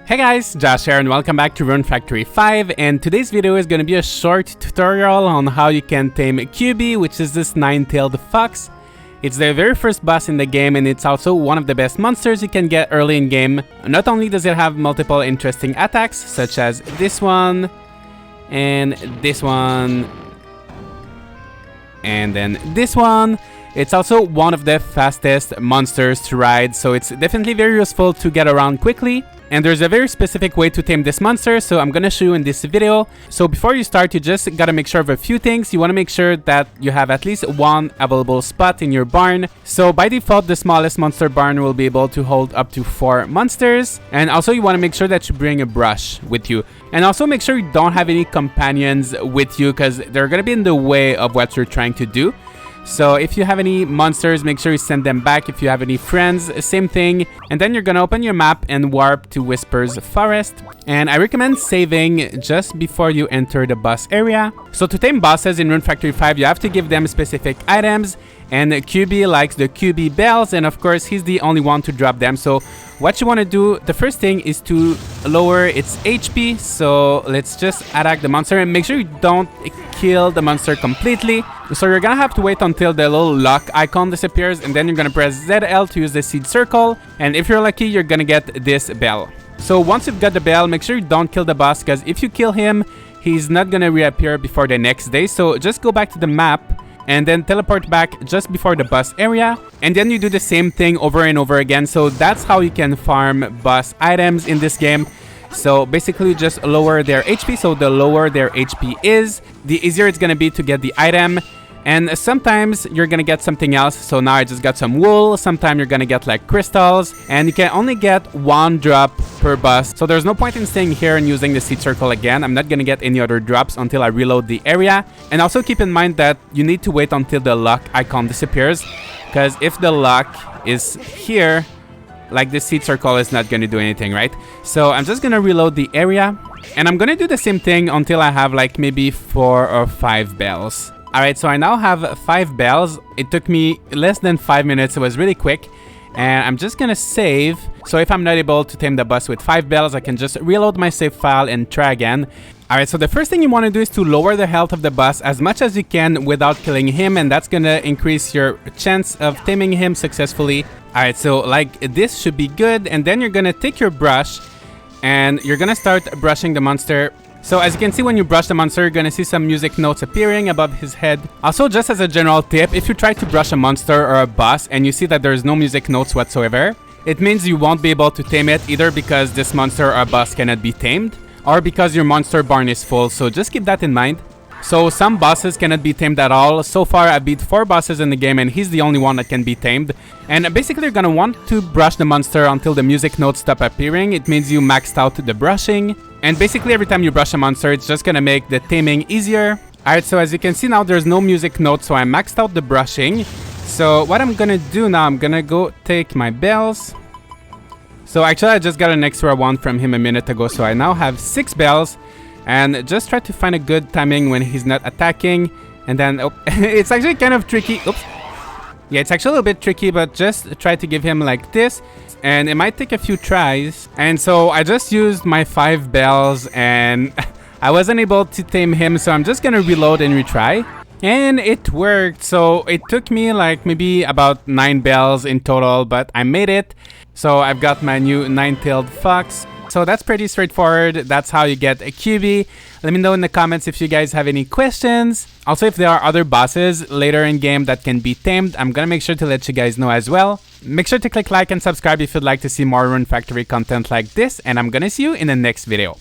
Hey guys, Josh here and welcome back to Rune Factory 5, and today's video is going to be a short tutorial on how you can tame Kyubi, which is this nine-tailed fox. It's the very first boss in the game and it's also one of the best monsters you can get early in game. Not only does it have multiple interesting attacks, such as this one, and this one, and then this one. It's also one of the fastest monsters to ride, so it's definitely very useful to get around quickly. And there's a very specific way to tame this monster, so I'm gonna show you in this video. So before you start, you just gotta make sure of a few things. You wanna make sure that you have at least one available spot in your barn. So by default, the smallest monster barn will be able to hold up to 4 monsters. And also you wanna make sure that you bring a brush with you. And also make sure you don't have any companions with you, because they're gonna be in the way of what you're trying to do. So if you have any monsters, make sure you send them back. If you have any friends, same thing. And then you're gonna open your map and warp to Whisper's Forest. And I recommend saving just before you enter the boss area. So to tame bosses in Rune Factory 5, you have to give them specific items. And Kyubi likes the Kyubi bells, and of course he's the only one to drop them. So what you want to do, the first thing is to lower its HP. So let's just attack the monster and make sure you don't kill the monster completely. So you're gonna have to wait until the little lock icon disappears, and then you're gonna press ZL to use the seed circle. And if you're lucky, you're gonna get this bell. So once you've got the bell, make sure you don't kill the boss, because if you kill him, he's not gonna reappear before the next day. So just go back to the map and then teleport back just before the boss area, and then you do the same thing over and over again. So that's how you can farm boss items in this game. So basically just lower their HP, so the lower their HP is, the easier it's gonna be to get the item. And sometimes you're gonna get something else. So now I just got some wool. Sometimes you're gonna get like crystals, and you can only get 1 drop per boss. So there's no point in staying here and using the seed circle again. I'm not gonna get any other drops until I reload the area. And also keep in mind that you need to wait until the lock icon disappears, because if the lock is here, like the seed circle is not gonna do anything, right? So I'm just gonna reload the area, and I'm gonna do the same thing until I have like maybe 4 or 5 bells. Alright, so I now have 5 bells. It took me less than 5 minutes. It was really quick. And I'm just gonna save. So if I'm not able to tame the boss with 5 bells, I can just reload my save file and try again. Alright, so the first thing you want to do is to lower the health of the boss as much as you can without killing him, and that's gonna increase your chance of taming him successfully. Alright, so like this should be good, and then you're gonna take your brush and you're gonna start brushing the monster. So as you can see, when you brush the monster, you're gonna see some music notes appearing above his head. Also, just as a general tip, if you try to brush a monster or a boss and you see that there's no music notes whatsoever, it means you won't be able to tame it, either because this monster or boss cannot be tamed, or because your monster barn is full. So just keep that in mind. So some bosses cannot be tamed at all. So far I beat 4 bosses in the game, and he's the only one that can be tamed. And basically you're gonna want to brush the monster until the music notes stop appearing. It means you maxed out the brushing. And basically every time you brush a monster, it's just gonna make the taming easier. Alright, so as you can see now, there's no music notes, so I maxed out the brushing. So what I'm gonna do now, I'm gonna go take my bells. So actually I just got an extra one from him a minute ago, so I now have 6 bells. And just try to find a good timing when he's not attacking. And then, oh, it's actually kind of tricky. Oops. Yeah, it's actually a little bit tricky, but just try to give him like this. And it might take a few tries. And so I just used my 5 bells and I wasn't able to tame him. So I'm just gonna reload and retry. And it worked. So it took me like maybe about 9 bells in total, but I made it. So I've got my new 9-tailed fox. So that's pretty straightforward. That's how you get a Kyubi. Let me know in the comments if you guys have any questions. Also, if there are other bosses later in game that can be tamed, I'm gonna make sure to let you guys know as well. Make sure to click like and subscribe if you'd like to see more Rune Factory content like this, and I'm gonna see you in the next video.